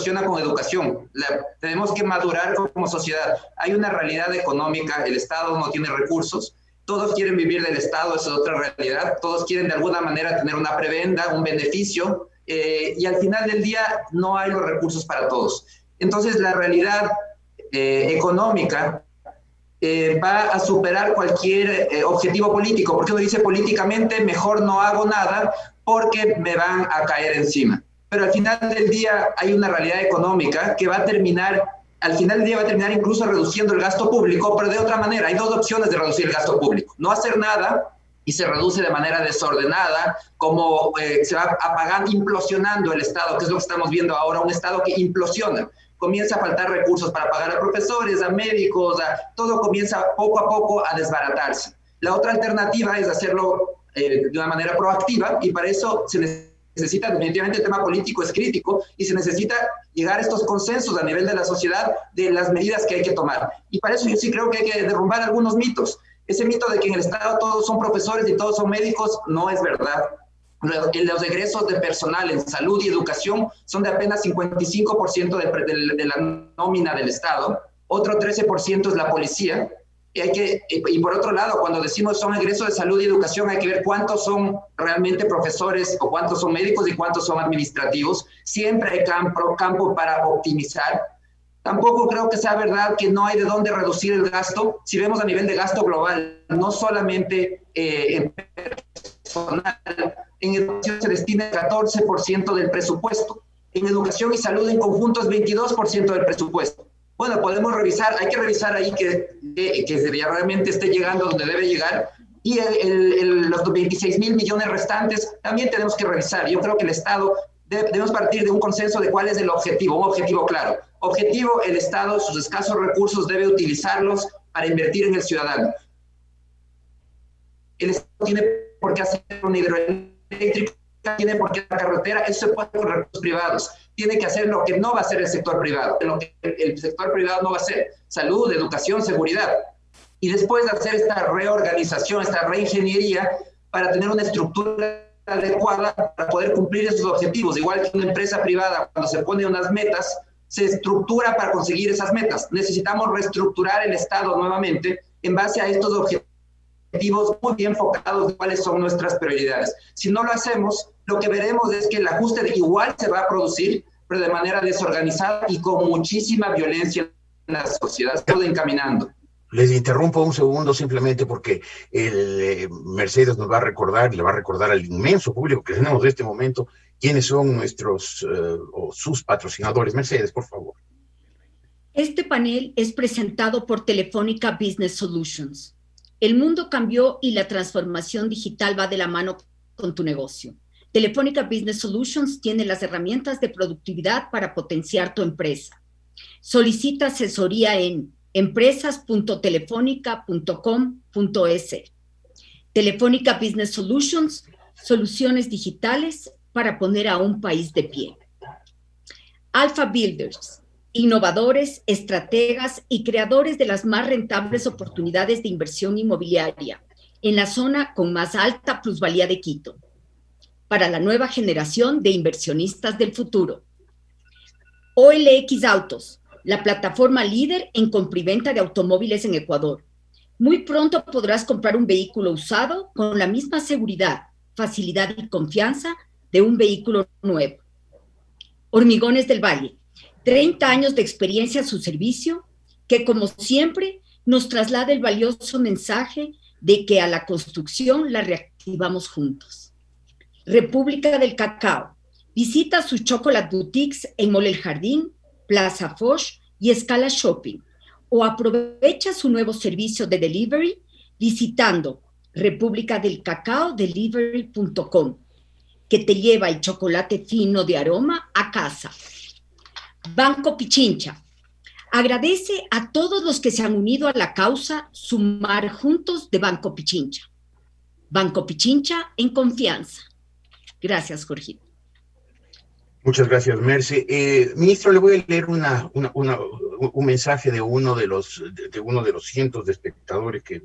soluciona con educación. Tenemos que madurar como sociedad. Hay una realidad económica, el Estado no tiene recursos, todos quieren vivir del Estado, esa es otra realidad, todos quieren de alguna manera tener una prebenda, un beneficio, y al final del día no hay los recursos para todos. Entonces la realidad económica va a superar cualquier objetivo político, porque uno dice políticamente mejor no hago nada porque me van a caer encima. Pero al final del día hay una realidad económica que va a terminar, al final del día va a terminar incluso reduciendo el gasto público, pero de otra manera. Hay dos opciones de reducir el gasto público: no hacer nada y se reduce de manera desordenada, como se va apagando, implosionando el Estado, que es lo que estamos viendo ahora, un Estado que implosiona. Comienza a faltar recursos para pagar a profesores, a médicos, todo comienza poco a poco a desbaratarse. La otra alternativa es hacerlo de una manera proactiva, y para eso se necesita, definitivamente el tema político es crítico, y se necesita llegar a estos consensos a nivel de la sociedad de las medidas que hay que tomar. Y para eso yo sí creo que hay que derrumbar algunos mitos. Ese mito de que en el Estado todos son profesores y todos son médicos no es verdad. Los egresos de personal en salud y educación son de apenas 55% de la nómina del Estado, otro 13% es la policía, y por otro lado, cuando decimos son egresos de salud y educación, hay que ver cuántos son realmente profesores o cuántos son médicos y cuántos son administrativos. Siempre hay campo para optimizar. Tampoco creo que sea verdad que no hay de dónde reducir el gasto. Si vemos a nivel de gasto global, no solamente en personal, en educación se destina el 14% del presupuesto. En educación y salud en conjunto es 22% del presupuesto. Bueno, podemos revisar, hay que revisar ahí que realmente esté llegando donde debe llegar, y los 26.000 millones restantes también tenemos que revisar. Yo creo que el Estado debemos partir de un consenso de cuál es el objetivo, un objetivo claro. Objetivo: el Estado, sus escasos recursos, debe utilizarlos para invertir en el ciudadano. El Estado tiene por qué hacer una hidroeléctrica, tiene por qué la carretera, eso se puede hacer con recursos privados. Tiene que hacer lo que no va a hacer el sector privado, lo que el sector privado no va a hacer: salud, educación, seguridad. Y después de hacer esta reorganización, esta reingeniería, para tener una estructura adecuada para poder cumplir esos objetivos. Igual que una empresa privada, cuando se pone unas metas, se estructura para conseguir esas metas. Necesitamos reestructurar el Estado nuevamente en base a estos objetivos muy bien enfocados de cuáles son nuestras prioridades. Si no lo hacemos, lo que veremos es que el ajuste igual se va a producir, pero de manera desorganizada y con muchísima violencia en la sociedad, todo encaminando. Les interrumpo un segundo simplemente porque Mercedes nos va a recordar, y le va a recordar al inmenso público que tenemos de este momento, quiénes son nuestros o sus patrocinadores. Mercedes, por favor. Este panel es presentado por Telefónica Business Solutions. El mundo cambió y la transformación digital va de la mano con tu negocio. Telefónica Business Solutions tiene las herramientas de productividad para potenciar tu empresa. Solicita asesoría en empresas.telefonica.com.es. Telefónica Business Solutions, soluciones digitales para poner a un país de pie. Alpha Builders, innovadores, estrategas y creadores de las más rentables oportunidades de inversión inmobiliaria en la zona con más alta plusvalía de Quito, para la nueva generación de inversionistas del futuro. OLX Autos, la plataforma líder en compra y venta de automóviles en Ecuador. Muy pronto podrás comprar un vehículo usado con la misma seguridad, facilidad y confianza de un vehículo nuevo. Hormigones del Valle, 30 años de experiencia a su servicio, que como siempre nos traslada el valioso mensaje de que a la construcción la reactivamos juntos. República del Cacao, visita sus Chocolate Boutiques en Mall El Jardín, Plaza Foch y Escala Shopping, o aprovecha su nuevo servicio de delivery visitando republicadelcacaodelivery.com, que te lleva el chocolate fino de aroma a casa. Banco Pichincha agradece a todos los que se han unido a la causa Sumar Juntos de Banco Pichincha. Banco Pichincha en confianza. Gracias, Jorgito. Muchas gracias, Merce. Ministro, le voy a leer un mensaje de uno de los cientos de espectadores que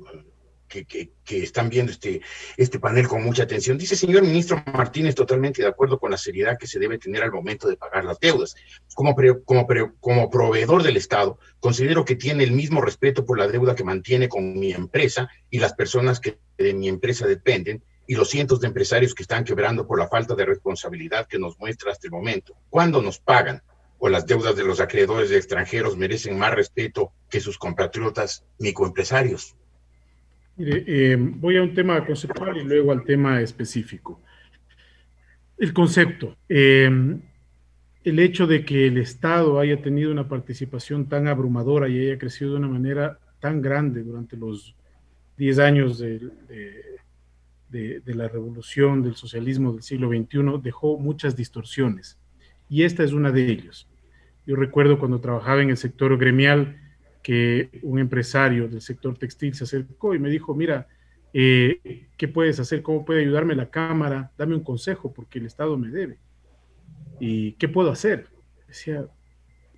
que están viendo este panel con mucha atención. Dice, señor ministro Martínez, totalmente de acuerdo con la seriedad que se debe tener al momento de pagar las deudas. Como proveedor del Estado, considero que tiene el mismo respeto por la deuda que mantiene con mi empresa y las personas que de mi empresa dependen, y los cientos de empresarios que están quebrando por la falta de responsabilidad que nos muestra hasta el momento. ¿Cuándo nos pagan? ¿O las deudas de los acreedores de extranjeros merecen más respeto que sus compatriotas microempresarios? Mire, voy a un tema conceptual y luego al tema específico. El concepto, el hecho de que el Estado haya tenido una participación tan abrumadora y haya crecido de una manera tan grande durante los 10 años de la revolución del socialismo del siglo XXI dejó muchas distorsiones, y esta es una de ellas. Yo recuerdo cuando trabajaba en el sector gremial que un empresario del sector textil se acercó y me dijo, mira, ¿qué puedes hacer? ¿Cómo puede ayudarme la Cámara? Dame un consejo porque el Estado me debe. ¿Y qué puedo hacer? Decía,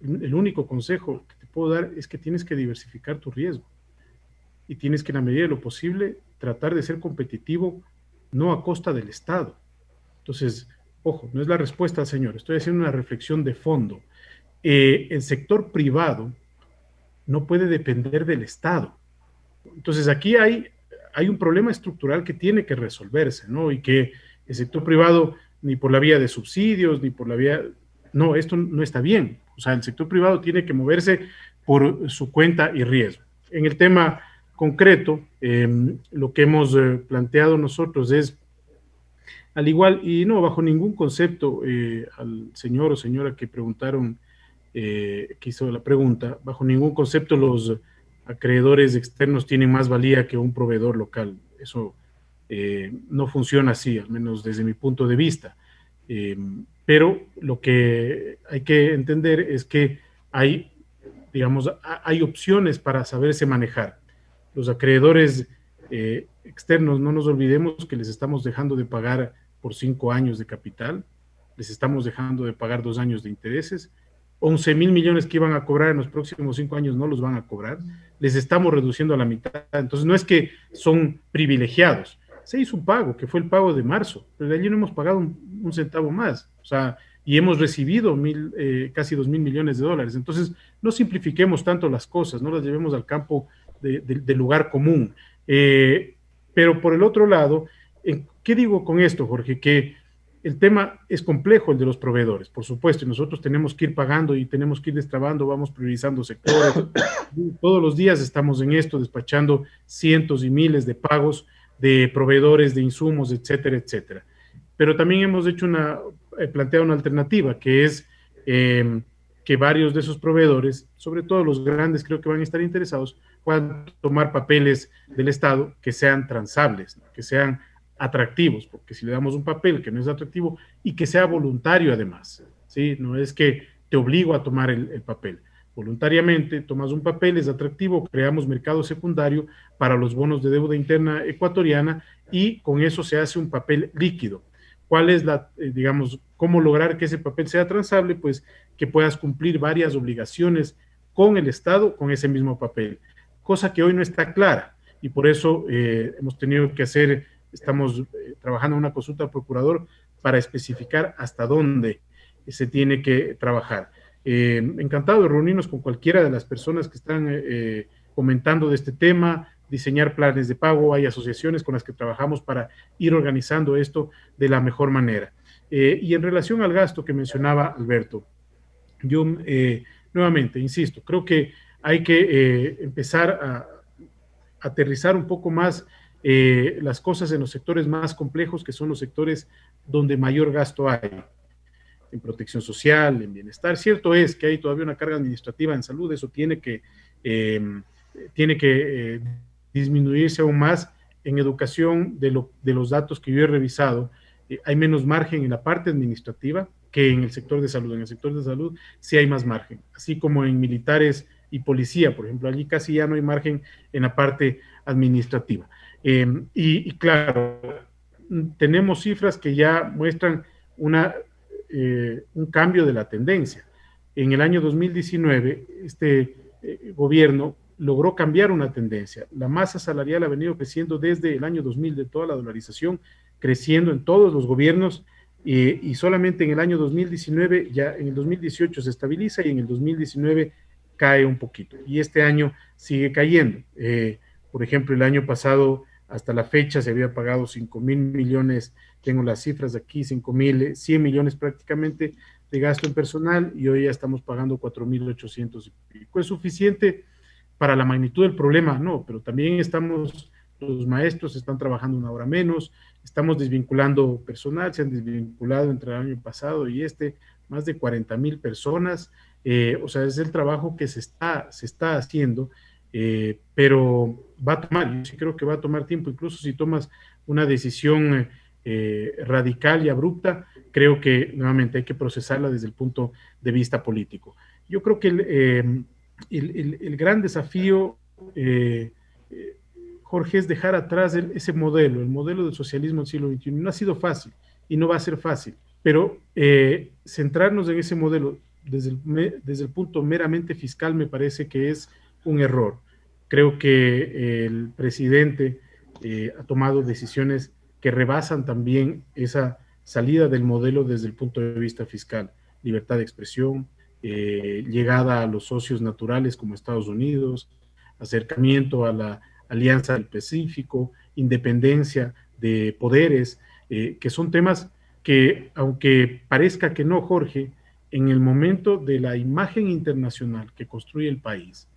el único consejo que te puedo dar es que tienes que diversificar tu riesgo y tienes que, en la medida de lo posible, tratar de ser competitivo, no a costa del Estado. Entonces, ojo, no es la respuesta, señor, estoy haciendo una reflexión de fondo. El sector privado no puede depender del Estado. Entonces, aquí hay un problema estructural que tiene que resolverse, ¿no? Y que el sector privado, ni por la vía de subsidios, ni por la vía... No, esto no está bien. O sea, el sector privado tiene que moverse por su cuenta y riesgo. En el tema concreto, lo que hemos planteado nosotros es, al igual, y no bajo ningún concepto, al señor o señora que preguntaron, que hizo la pregunta, bajo ningún concepto los acreedores externos tienen más valía que un proveedor local. Eso no funciona así, al menos desde mi punto de vista. Pero lo que hay que entender es que hay, digamos, hay opciones para saberse manejar. Los acreedores externos, no nos olvidemos que les estamos dejando de pagar por 5 años de capital, les estamos dejando de pagar 2 años de intereses, 11,000 millones que iban a cobrar en los próximos 5 años no los van a cobrar, les estamos reduciendo a la mitad. Entonces no es que son privilegiados, se hizo un pago, que fue el pago de marzo, pero de allí no hemos pagado un centavo más, o sea, y hemos recibido casi 2,000 millones de dólares. Entonces no simplifiquemos tanto las cosas, no las llevemos al campo del lugar común. Pero por el otro lado, ¿qué digo con esto, Jorge? Que el tema es complejo, el de los proveedores, por supuesto, y nosotros tenemos que ir pagando y tenemos que ir destrabando, vamos priorizando sectores. Todos los días estamos en esto, despachando cientos y miles de pagos de proveedores de insumos, etcétera, etcétera. Pero también hemos hecho planteado una alternativa, que es que varios de esos proveedores, sobre todo los grandes, creo que van a estar interesados, puedan tomar papeles del Estado que sean transables, ¿no? Que sean atractivos, porque si le damos un papel que no es atractivo y que sea voluntario además, ¿sí? No es que te obligo a tomar el papel. Voluntariamente tomas un papel, es atractivo, creamos mercado secundario para los bonos de deuda interna ecuatoriana y con eso se hace un papel líquido. ¿Cuál es digamos, cómo lograr que ese papel sea transable? Pues que puedas cumplir varias obligaciones con el Estado con ese mismo papel, cosa que hoy no está clara y por eso hemos tenido que estamos trabajando en una consulta al procurador para especificar hasta dónde se tiene que trabajar. Encantado de reunirnos con cualquiera de las personas que están comentando de este tema, diseñar planes de pago, hay asociaciones con las que trabajamos para ir organizando esto de la mejor manera. Y en relación al gasto que mencionaba Alberto, yo nuevamente, insisto, creo que hay que empezar a aterrizar un poco más las cosas en los sectores más complejos, que son los sectores donde mayor gasto hay, en protección social, en bienestar. Cierto es que hay todavía una carga administrativa en salud, eso tiene que disminuirse aún más. En educación, de los datos que yo he revisado, hay menos margen en la parte administrativa que en el sector de salud. En el sector de salud sí hay más margen, así como en militares y policía, por ejemplo, allí casi ya no hay margen en la parte administrativa. Y claro, tenemos cifras que ya muestran un cambio de la tendencia. En el año 2019, este gobierno logró cambiar una tendencia. La masa salarial ha venido creciendo desde el año 2000, de toda la dolarización, creciendo en todos los gobiernos, y solamente en el año 2019, ya en el 2018 se estabiliza y en el 2019 cae un poquito. Y este año sigue cayendo. Por ejemplo, el año pasado, hasta la fecha, se había pagado 5.000 millones, tengo las cifras aquí, 5.100 millones prácticamente de gasto en personal, y hoy ya estamos pagando 4.800 y pico. ¿Es suficiente para la magnitud del problema? No, pero también los maestros están trabajando una hora menos, estamos desvinculando personal, se han desvinculado entre el año pasado y más de 40.000 personas. O sea, es el trabajo que se está haciendo, pero va a tomar, yo sí creo que va a tomar tiempo. Incluso si tomas una decisión radical y abrupta, creo que nuevamente hay que procesarla desde el punto de vista político. Yo creo que el gran desafío, Jorge, es dejar atrás el modelo del socialismo del siglo XXI. No ha sido fácil y no va a ser fácil, pero centrarnos en ese modelo desde el punto meramente fiscal me parece que es un error. Creo que el presidente ha tomado decisiones que rebasan también esa salida del modelo desde el punto de vista fiscal. Libertad de expresión, llegada a los socios naturales como Estados Unidos, acercamiento a la Alianza del Pacífico, independencia de poderes, que son temas que, aunque parezca que no, Jorge, en el momento de la imagen internacional que construye el país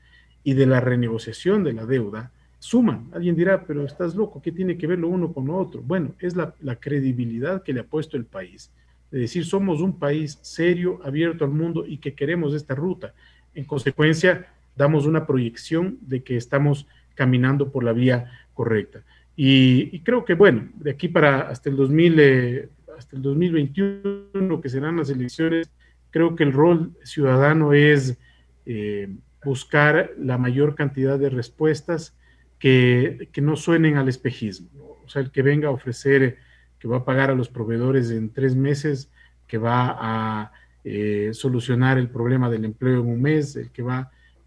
y de la renegociación de la deuda, suman. Alguien dirá, pero estás loco, ¿qué tiene que ver lo uno con lo otro? Bueno, es la credibilidad que le ha puesto el país, de decir, somos un país serio, abierto al mundo y que queremos esta ruta. En consecuencia, damos una proyección de que estamos caminando por la vía correcta. Y creo que, bueno, de aquí para hasta el 2021, que serán las elecciones, creo que el rol ciudadano es buscar la mayor cantidad de respuestas que no suenen al espejismo, ¿no? O sea, el que venga a ofrecer que va a pagar a los proveedores en 3 meses, que va a solucionar el problema del empleo en un mes,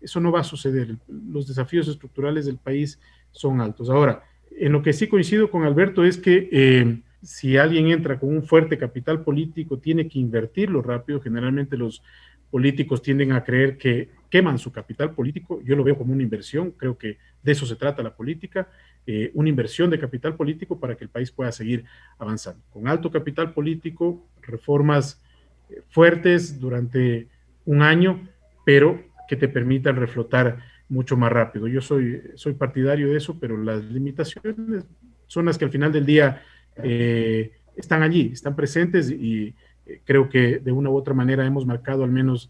eso no va a suceder. Los desafíos estructurales del país son altos. Ahora, en lo que sí coincido con Alberto es que si alguien entra con un fuerte capital político, tiene que invertirlo rápido. Generalmente los políticos tienden a creer que queman su capital político. Yo lo veo como una inversión, creo que de eso se trata la política, una inversión de capital político para que el país pueda seguir avanzando. Con alto capital político, reformas fuertes durante un año, pero que te permitan reflotar mucho más rápido. Yo soy partidario de eso, pero las limitaciones son las que al final del día están allí, están presentes, y creo que de una u otra manera hemos marcado, al menos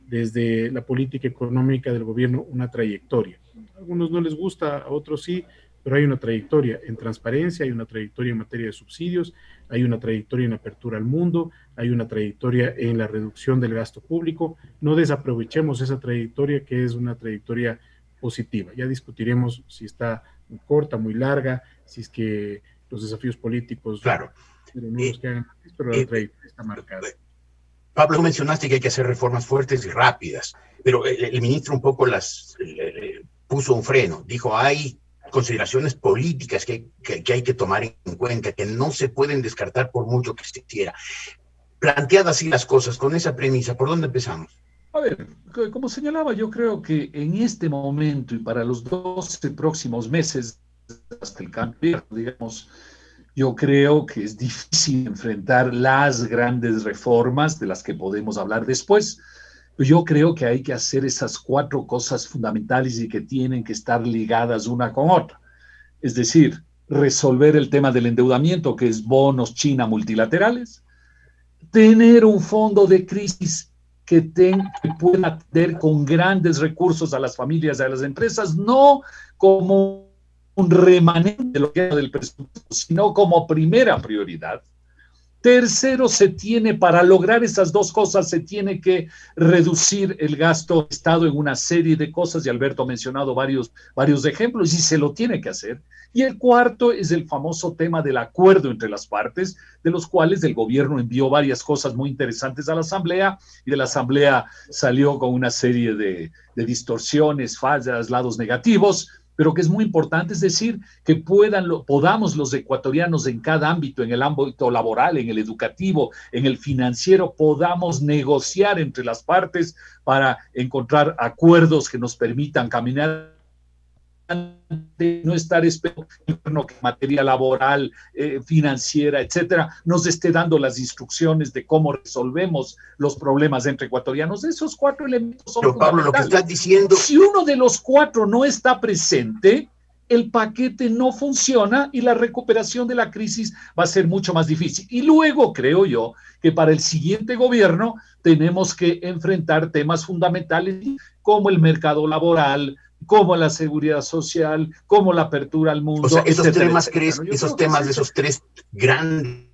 desde la política económica del gobierno, una trayectoria. A algunos no les gusta, a otros sí, pero hay una trayectoria en transparencia, hay una trayectoria en materia de subsidios, hay una trayectoria en apertura al mundo, hay una trayectoria en la reducción del gasto público. No desaprovechemos esa trayectoria, que es una trayectoria positiva. Ya discutiremos si está muy corta, muy larga, si es que los desafíos políticos... Claro. Pero la trayectoria está marcada. Pablo, mencionaste que hay que hacer reformas fuertes y rápidas, pero el ministro un poco puso un freno. Dijo, hay consideraciones políticas que hay que tomar en cuenta, que no se pueden descartar por mucho que se quiera. Planteadas así las cosas, con esa premisa, ¿por dónde empezamos? A ver, como señalaba, yo creo que en este momento y para los 12 próximos meses, hasta el cambio, digamos, yo creo que es difícil enfrentar las grandes reformas de las que podemos hablar después. Yo creo que hay que hacer esas 4 cosas fundamentales y que tienen que estar ligadas una con otra. Es decir, resolver el tema del endeudamiento, que es bonos China multilaterales, tener un fondo de crisis que pueda atender con grandes recursos a las familias y a las empresas, no como un remanente de lo que era del presupuesto, sino como primera prioridad. Tercero, para lograr esas dos cosas, se tiene que reducir el gasto del Estado en una serie de cosas, y Alberto ha mencionado varios ejemplos, y se lo tiene que hacer. Y el cuarto es el famoso tema del acuerdo entre las partes, de los cuales el gobierno envió varias cosas muy interesantes a la Asamblea, y de la Asamblea salió con una serie de distorsiones, fallas, lados negativos, pero que es muy importante, es decir, que podamos los ecuatorianos en cada ámbito, en el ámbito laboral, en el educativo, en el financiero, podamos negociar entre las partes para encontrar acuerdos que nos permitan caminar, de no estar esperando que materia laboral, financiera, etcétera, nos esté dando las instrucciones de cómo resolvemos los problemas entre ecuatorianos. Esos 4 elementos son fundamentales. Pablo, lo que estás diciendo... Si uno de los 4 no está presente, el paquete no funciona y la recuperación de la crisis va a ser mucho más difícil. Y luego creo yo que para el siguiente gobierno tenemos que enfrentar temas fundamentales como el mercado laboral, como la seguridad social, como la apertura al mundo. O sea, esos etcétera, temas, etcétera, ¿crees? ¿no? Esos temas de esos 3 grandes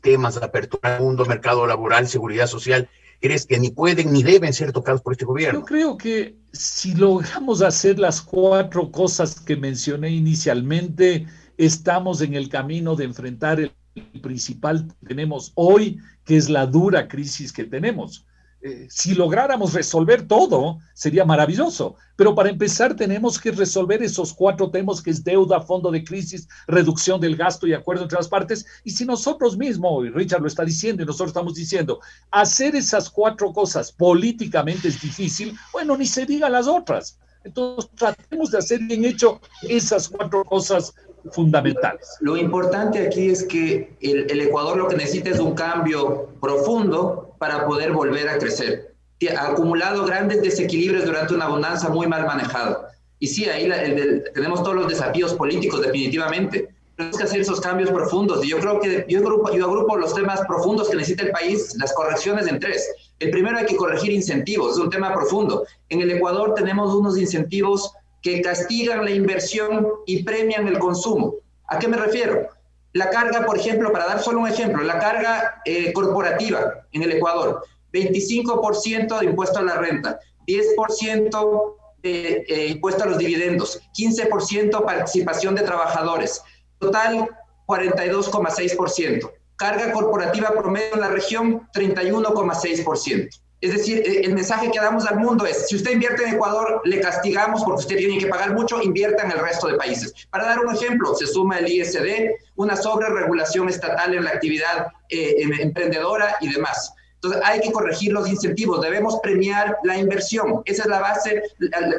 temas, la apertura al mundo, mercado laboral, seguridad social, ¿crees que ni pueden ni deben ser tocados por este gobierno? Yo creo que si logramos hacer las 4 cosas que mencioné inicialmente, estamos en el camino de enfrentar el principal que tenemos hoy, que es la dura crisis que tenemos. Si lográramos resolver todo, sería maravilloso. Pero para empezar tenemos que resolver esos 4 temas, que es deuda, fondo de crisis, reducción del gasto y acuerdo entre las partes. Y si nosotros mismos, y Richard lo está diciendo y nosotros estamos diciendo, hacer esas 4 cosas políticamente es difícil, bueno, ni se diga las otras. Entonces tratemos de hacer bien hecho esas 4 cosas fundamentales. Lo importante aquí es que el Ecuador lo que necesita es un cambio profundo para poder volver a crecer. Ha acumulado grandes desequilibrios durante una bonanza muy mal manejada. Y sí, ahí tenemos todos los desafíos políticos, definitivamente. Tenemos que hacer esos cambios profundos. Y yo creo que yo agrupo los temas profundos que necesita el país, las correcciones en 3. El primero, hay que corregir incentivos, es un tema profundo. En el Ecuador tenemos unos incentivos que castigan la inversión y premian el consumo. ¿A qué me refiero? La carga, por ejemplo, para dar solo un ejemplo, la carga corporativa en el Ecuador, 25% de impuesto a la renta, 10% de impuesto a los dividendos, 15% participación de trabajadores, total 42,6%. Carga corporativa promedio en la región, 31,6%. Es decir, el mensaje que damos al mundo es, si usted invierte en Ecuador, le castigamos porque usted tiene que pagar mucho, invierta en el resto de países. Para dar un ejemplo, se suma el ISD, una sobreregulación estatal en la actividad emprendedora y demás. Entonces, hay que corregir los incentivos, debemos premiar la inversión. Esa es la base,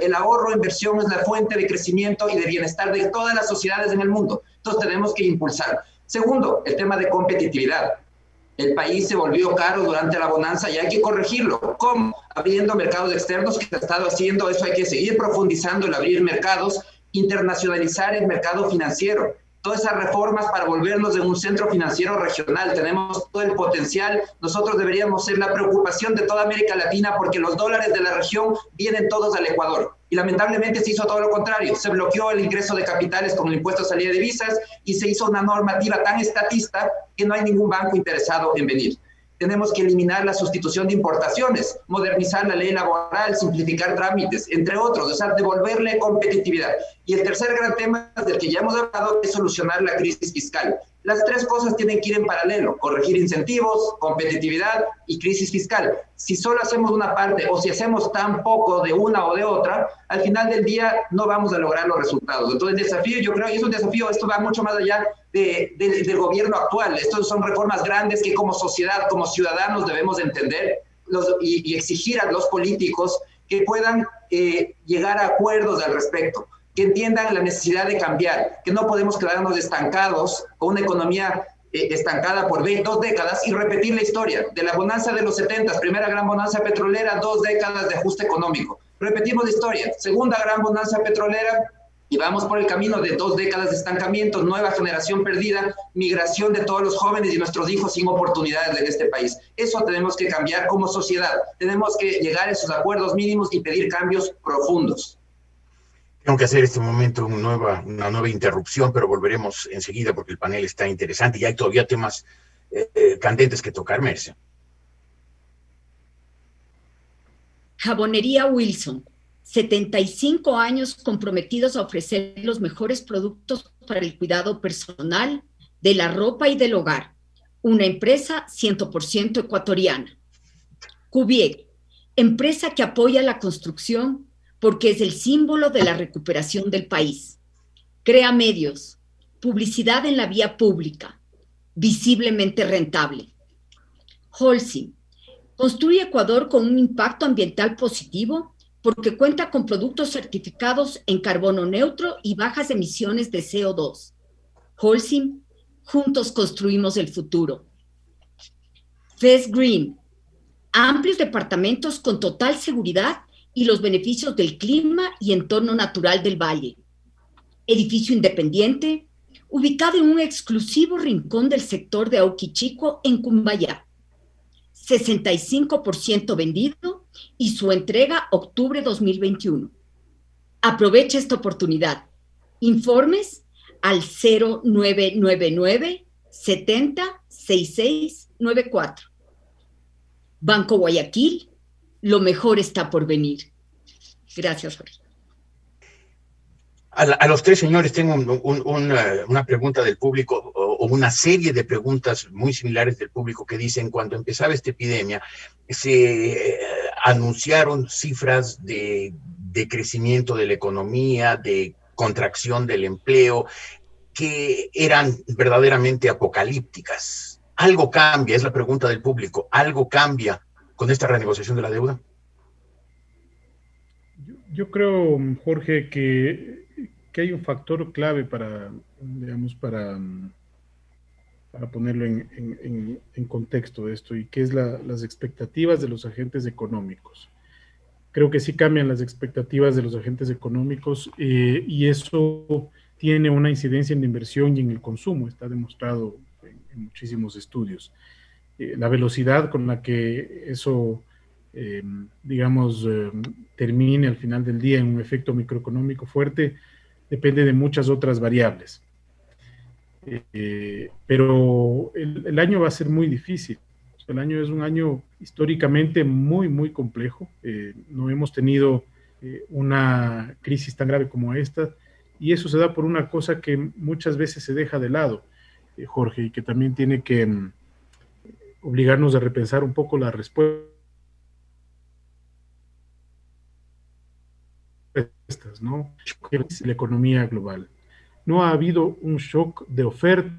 el ahorro, inversión es la fuente de crecimiento y de bienestar de todas las sociedades en el mundo. Entonces, tenemos que impulsar. Segundo, el tema de competitividad. El país se volvió caro durante la bonanza y hay que corregirlo. ¿Cómo? Abriendo mercados externos, que se ha estado haciendo, eso hay que seguir profundizando, el abrir mercados, internacionalizar el mercado financiero. Todas esas reformas para volvernos en un centro financiero regional. Tenemos todo el potencial. Nosotros deberíamos ser la preocupación de toda América Latina porque los dólares de la región vienen todos al Ecuador. Y lamentablemente se hizo todo lo contrario. Se bloqueó el ingreso de capitales con el impuesto a salida de divisas y se hizo una normativa tan estatista que no hay ningún banco interesado en venir. Tenemos que eliminar la sustitución de importaciones, modernizar la ley laboral, simplificar trámites, entre otros, o sea, devolverle competitividad. Y el tercer gran tema del que ya hemos hablado es solucionar la crisis fiscal. Las 3 cosas tienen que ir en paralelo, corregir incentivos, competitividad y crisis fiscal. Si solo hacemos una parte o si hacemos tan poco de una o de otra, al final del día no vamos a lograr los resultados. Entonces el desafío, yo creo, y es un desafío, esto va mucho más allá del gobierno actual. Estos son reformas grandes que como sociedad, como ciudadanos debemos entender y exigir a los políticos que puedan llegar a acuerdos al respecto, que entiendan la necesidad de cambiar, que no podemos quedarnos estancados con una economía estancada por 2 décadas y repetir la historia de la bonanza de los 70, primera gran bonanza petrolera, 2 décadas de ajuste económico. Repetimos la historia, segunda gran bonanza petrolera, y vamos por el camino de 2 décadas de estancamiento, nueva generación perdida, migración de todos los jóvenes y nuestros hijos sin oportunidades en este país. Eso tenemos que cambiar como sociedad. Tenemos que llegar a esos acuerdos mínimos y pedir cambios profundos. Tengo que hacer en este momento una nueva interrupción, pero volveremos enseguida porque el panel está interesante y hay todavía temas candentes que tocar, Merce. Jabonería Wilson, 75 años comprometidos a ofrecer los mejores productos para el cuidado personal, de la ropa y del hogar. Una empresa 100% ecuatoriana. Cuvier, empresa que apoya la construcción porque es el símbolo de la recuperación del país. Crea medios, publicidad en la vía pública, visiblemente rentable. Holcim, construye Ecuador con un impacto ambiental positivo porque cuenta con productos certificados en carbono neutro y bajas emisiones de CO2. Holcim, juntos construimos el futuro. Fest Green, amplios departamentos con total seguridad y los beneficios del clima y entorno natural del valle. Edificio independiente, ubicado en un exclusivo rincón del sector de Auquichico en Cumbayá. 65% vendido y su entrega octubre 2021. Aprovecha esta oportunidad. Informes al 0999 70 6694. Banco Guayaquil, lo mejor está por venir. Gracias, Jorge. A los tres señores tengo una pregunta del público, o una serie de preguntas muy similares del público que dicen: cuando empezaba esta epidemia, se anunciaron cifras de crecimiento de la economía, de contracción del empleo, que eran verdaderamente apocalípticas. ¿Algo cambia? Es la pregunta del público. ¿Algo cambia con esta renegociación de la deuda? Yo creo, Jorge, que hay un factor clave para, digamos, para ponerlo en contexto de esto, y que es las expectativas de los agentes económicos. Creo que sí cambian las expectativas de los agentes económicos, y eso tiene una incidencia en la inversión y en el consumo. Está demostrado en muchísimos estudios. La velocidad con la que eso, termine al final del día en un efecto microeconómico fuerte depende de muchas otras variables. Pero el año va a ser muy difícil. El año es un año históricamente muy, muy complejo. No hemos tenido una crisis tan grave como esta, y eso se da por una cosa que muchas veces se deja de lado, Jorge, y que también tiene que obligarnos a repensar un poco la respuesta, ¿no? La economía global. No ha habido un shock de oferta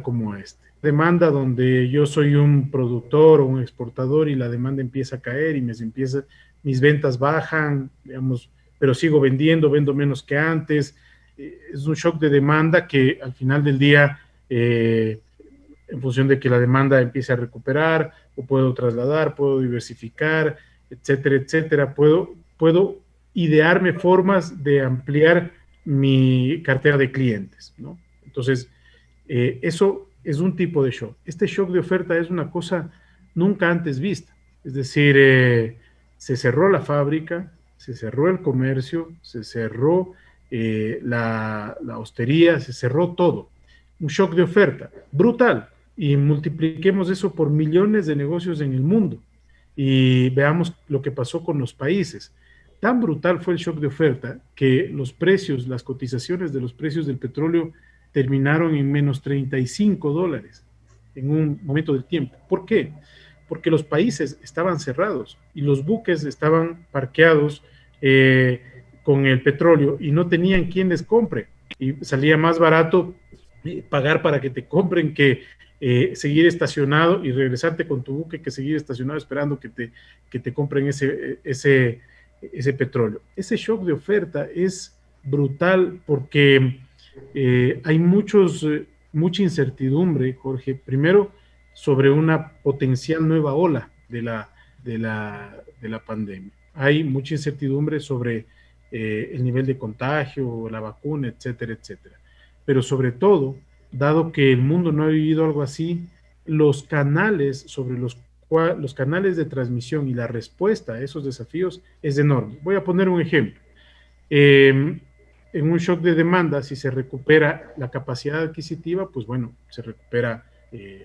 como este. Demanda donde yo soy un productor o un exportador y la demanda empieza a caer y mis ventas bajan, digamos, pero sigo vendiendo, vendo menos que antes. Es un shock de demanda que al final del día, en función de que la demanda empiece a recuperar, o puedo trasladar, puedo diversificar, etcétera, etcétera, puedo idearme formas de ampliar mi cartera de clientes, ¿no? Entonces, eso es un tipo de shock. Este shock de oferta es una cosa nunca antes vista. Es decir, se cerró la fábrica, se cerró el comercio, se cerró la hostería, se cerró todo. Un shock de oferta brutal. Y multipliquemos eso por millones de negocios en el mundo y veamos lo que pasó con los países. Tan brutal fue el shock de oferta que los precios, las cotizaciones de los precios del petróleo terminaron en menos $35 en un momento del tiempo. ¿Por qué? Porque los países estaban cerrados y los buques estaban parqueados con el petróleo y no tenían quien les compre, y salía más barato pagar para que te compren que seguir estacionado y regresarte con tu buque, que seguir estacionado esperando que te compren ese petróleo. Ese shock de oferta es brutal porque hay mucha incertidumbre, Jorge, primero sobre una potencial nueva ola de la pandemia. Hay mucha incertidumbre sobre el nivel de contagio, la vacuna, etcétera, etcétera. Pero sobre todo, dado que el mundo no ha vivido algo así, los canales los canales de transmisión y la respuesta a esos desafíos es enorme. Voy a poner un ejemplo. En un shock de demanda, si se recupera la capacidad adquisitiva, pues bueno, se recupera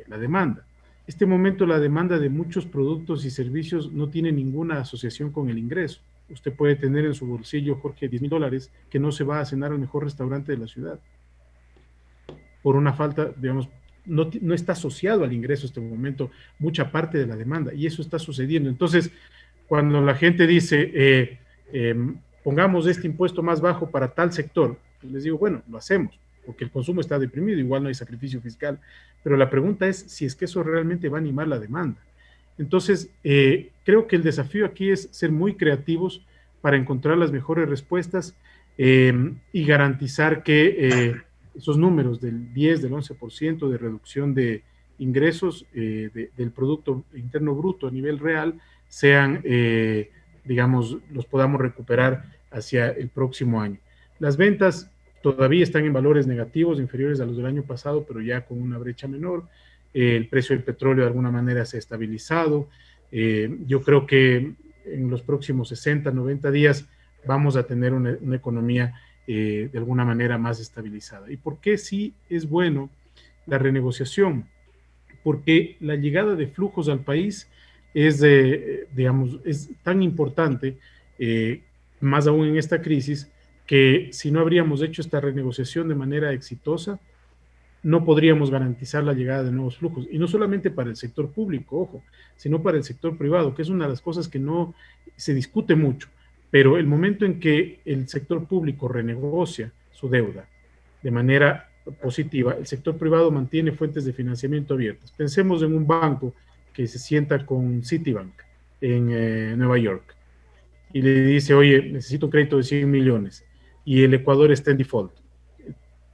la demanda. Este momento la demanda de muchos productos y servicios no tiene ninguna asociación con el ingreso. Usted puede tener en su bolsillo, Jorge, $10,000 que no se va a cenar al mejor restaurante de la ciudad. Por una falta, digamos, no está asociado al ingreso en este momento mucha parte de la demanda, y eso está sucediendo. Entonces, cuando la gente dice, pongamos este impuesto más bajo para tal sector, pues les digo, bueno, lo hacemos, porque el consumo está deprimido, igual no hay sacrificio fiscal, pero la pregunta es si es que eso realmente va a animar la demanda. Entonces, creo que el desafío aquí es ser muy creativos para encontrar las mejores respuestas y garantizar que esos números del 10, del 11% de reducción de ingresos del Producto Interno Bruto a nivel real sean, digamos, los podamos recuperar hacia el próximo año. Las ventas todavía están en valores negativos, inferiores a los del año pasado, pero ya con una brecha menor. El precio del petróleo de alguna manera se ha estabilizado. Yo creo que en los próximos 60, 90 días vamos a tener una economía de alguna manera más estabilizada. ¿Y por qué sí es bueno la renegociación? Porque la llegada de flujos al país es, digamos, es tan importante, más aún en esta crisis, que si no habríamos hecho esta renegociación de manera exitosa, no podríamos garantizar la llegada de nuevos flujos. Y no solamente para el sector público, ojo, sino para el sector privado, que es una de las cosas que no se discute mucho. Pero el momento en que el sector público renegocia su deuda de manera positiva, el sector privado mantiene fuentes de financiamiento abiertas. Pensemos en un banco que se sienta con Citibank en Nueva York y le dice, oye, necesito un crédito de 100 millones y el Ecuador está en default.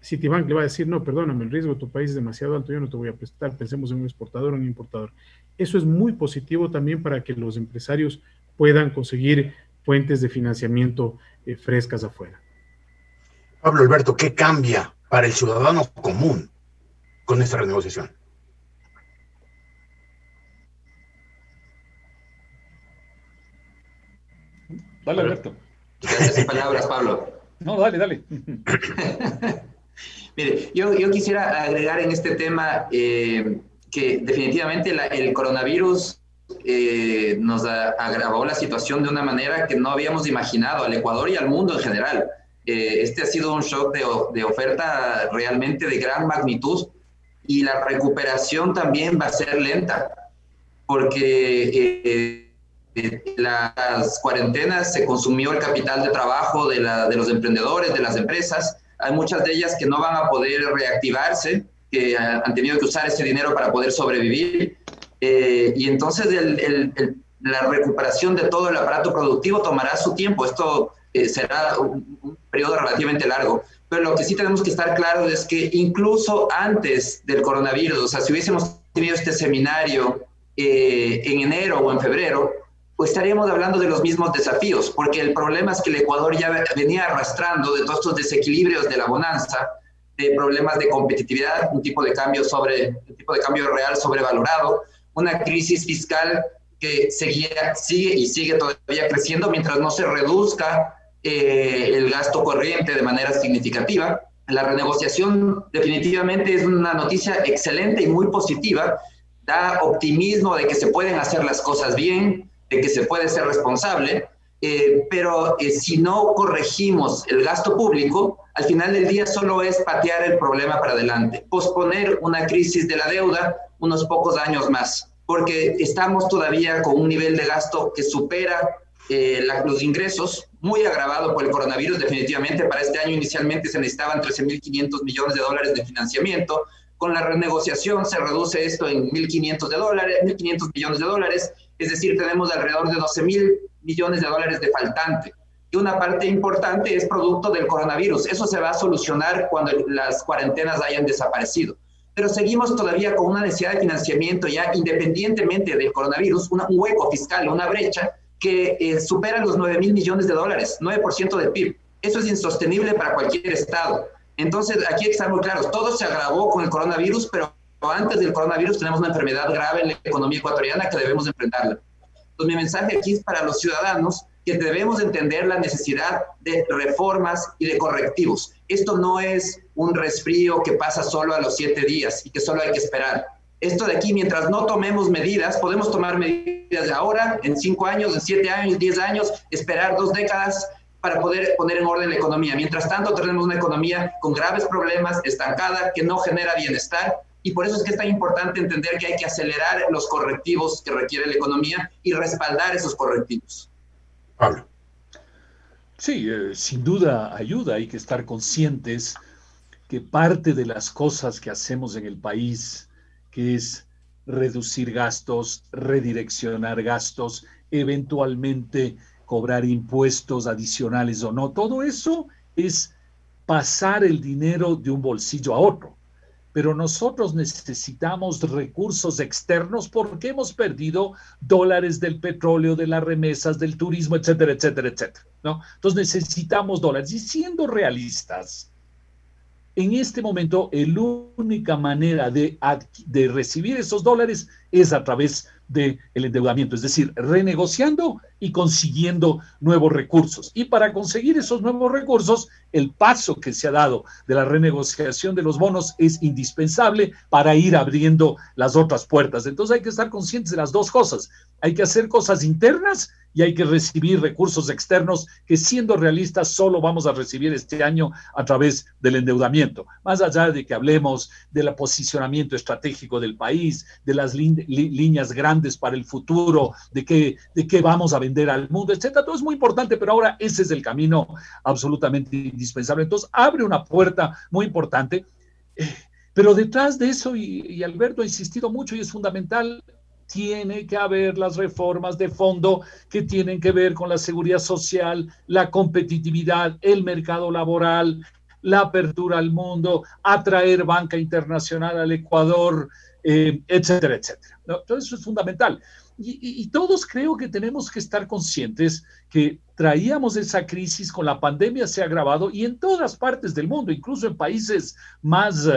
Citibank le va a decir, no, perdóname, el riesgo de tu país es demasiado alto, yo no te voy a prestar, pensemos en un exportador o un importador. Eso es muy positivo también para que los empresarios puedan conseguir fuentes de financiamiento frescas afuera. Pablo Alberto, ¿qué cambia para el ciudadano común con esta renegociación? Dale, Alberto. Gracias, sin palabras, Pablo. No, dale. Mire, yo quisiera agregar en este tema que definitivamente el coronavirus nos agravó la situación de una manera que no habíamos imaginado al Ecuador y al mundo en general. Este ha sido un shock de oferta realmente de gran magnitud, y la recuperación también va a ser lenta, porque las cuarentenas se consumió el capital de trabajo de los emprendedores, de las empresas. Hay muchas de ellas que no van a poder reactivarse, que han tenido que usar ese dinero para poder sobrevivir. Y entonces la recuperación de todo el aparato productivo tomará su tiempo. Esto será un periodo relativamente largo. Pero lo que sí tenemos que estar claros es que incluso antes del coronavirus, o sea, si hubiésemos tenido este seminario en enero o en febrero, pues estaríamos hablando de los mismos desafíos, porque el problema es que el Ecuador ya venía arrastrando de todos estos desequilibrios de la bonanza, de problemas de competitividad, un tipo de cambio real sobrevalorado, una crisis fiscal que sigue y sigue todavía creciendo mientras no se reduzca el gasto corriente de manera significativa. La renegociación definitivamente es una noticia excelente y muy positiva, da optimismo de que se pueden hacer las cosas bien, de que se puede ser responsable, pero si no corregimos el gasto público, al final del día solo es patear el problema para adelante, posponer una crisis de la deuda unos pocos años más, porque estamos todavía con un nivel de gasto que supera los ingresos, muy agravado por el coronavirus. Definitivamente para este año inicialmente se necesitaban $13.500 millones de financiamiento. Con la renegociación se reduce esto en $1.500 millones, es decir, tenemos alrededor de $12.000 millones de faltante. Y una parte importante es producto del coronavirus. Eso se va a solucionar cuando las cuarentenas hayan desaparecido. Pero seguimos todavía con una necesidad de financiamiento ya independientemente del coronavirus, un hueco fiscal, una brecha que supera los $9.000 millones, 9% del PIB. Eso es insostenible para cualquier estado. Entonces, aquí hay que estar muy claros. Todo se agravó con el coronavirus, pero antes del coronavirus tenemos una enfermedad grave en la economía ecuatoriana que debemos enfrentarla. Entonces, mi mensaje aquí es para los ciudadanos que debemos entender la necesidad de reformas y de correctivos. Esto no es un resfrío que pasa solo a los 7 días y que solo hay que esperar. Esto de aquí, mientras no tomemos medidas, podemos tomar medidas de ahora, en 5 años, en 7 años, 10 años, esperar 2 décadas para poder poner en orden la economía. Mientras tanto, tenemos una economía con graves problemas, estancada, que no genera bienestar, y por eso es que es tan importante entender que hay que acelerar los correctivos que requiere la economía y respaldar esos correctivos. Pablo. Sí, sin duda ayuda. Hay que estar conscientes que parte de las cosas que hacemos en el país, que es reducir gastos, redireccionar gastos, eventualmente cobrar impuestos adicionales o no, todo eso es pasar el dinero de un bolsillo a otro. Pero nosotros necesitamos recursos externos porque hemos perdido dólares del petróleo, de las remesas, del turismo, etcétera, etcétera, etcétera, ¿no? Entonces necesitamos dólares. Y siendo realistas, en este momento, la única manera de recibir esos dólares es a través del endeudamiento, es decir, renegociando y consiguiendo nuevos recursos. Y para conseguir esos nuevos recursos, el paso que se ha dado de la renegociación de los bonos es indispensable para ir abriendo las otras puertas. Entonces hay que estar conscientes de las dos cosas. Hay que hacer cosas internas y hay que recibir recursos externos que, siendo realistas, solo vamos a recibir este año a través del endeudamiento. Más allá de que hablemos del posicionamiento estratégico del país, de las líneas grandes para el futuro, de qué vamos a vender al mundo, etcétera, todo es muy importante, pero ahora ese es el camino absolutamente indispensable. Entonces abre una puerta muy importante, pero detrás de eso, y Alberto ha insistido mucho y es fundamental, tiene que haber las reformas de fondo que tienen que ver con la seguridad social, la competitividad, el mercado laboral, la apertura al mundo, atraer banca internacional al Ecuador, etcétera, etcétera, ¿no? Entonces eso es fundamental. Y todos creo que tenemos que estar conscientes que traíamos esa crisis, con la pandemia se ha agravado, y en todas partes del mundo, incluso en países más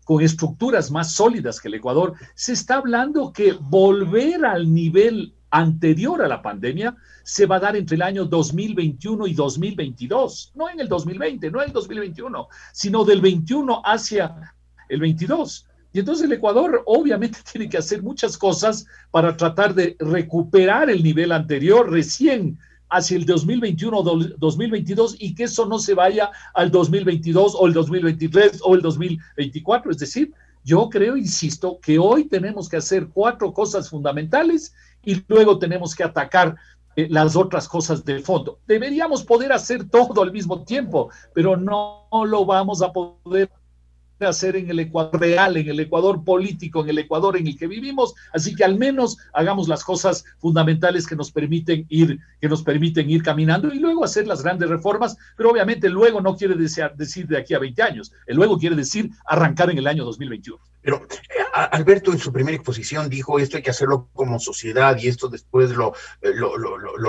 con estructuras más sólidas que el Ecuador, se está hablando que volver al nivel anterior a la pandemia se va a dar entre el año 2021 y 2022, no en el 2020, no en el 2021, sino del 21 hacia el 22. Y entonces el Ecuador obviamente tiene que hacer muchas cosas para tratar de recuperar el nivel anterior recién hacia el 2021 o 2022, y que eso no se vaya al 2022 o el 2023 o el 2024. Es decir, yo creo, insisto, que hoy tenemos que hacer 4 cosas fundamentales y luego tenemos que atacar las otras cosas de fondo. Deberíamos poder hacer todo al mismo tiempo, pero no lo vamos a poder hacer en el Ecuador real, en el Ecuador político, en el Ecuador en el que vivimos. Así que al menos hagamos las cosas fundamentales que nos permiten ir caminando, y luego hacer las grandes reformas. Pero obviamente luego no quiere decir de aquí a 20 años, el luego quiere decir arrancar en el año 2021. Pero Alberto en su primera exposición dijo: esto hay que hacerlo como sociedad, y esto después lo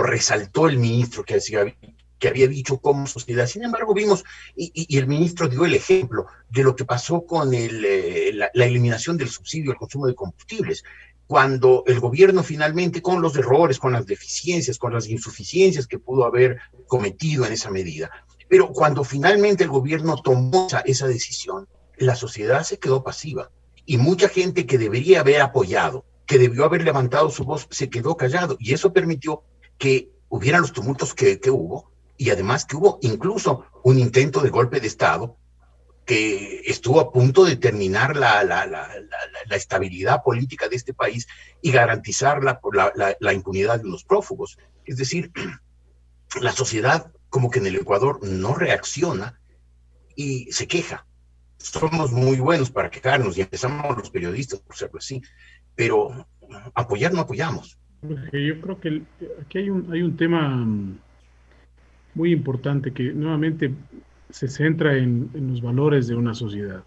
resaltó el ministro, que había dicho como sociedad. Sin embargo, vimos, y el ministro dio el ejemplo de lo que pasó con la eliminación del subsidio al consumo de combustibles, cuando el gobierno finalmente, con los errores, con las deficiencias, con las insuficiencias que pudo haber cometido en esa medida, pero cuando finalmente el gobierno tomó esa decisión, la sociedad se quedó pasiva, y mucha gente que debería haber apoyado, que debió haber levantado su voz, se quedó callado, y eso permitió que hubieran los tumultos que hubo. Y además que hubo incluso un intento de golpe de Estado que estuvo a punto de terminar la estabilidad política de este país y garantizar la impunidad de los prófugos. Es decir, la sociedad como que en el Ecuador no reacciona y se queja. Somos muy buenos para quejarnos y empezamos los periodistas por serlo así, pero apoyar no apoyamos. Yo creo que aquí hay un tema muy importante que nuevamente se centra en los valores de una sociedad.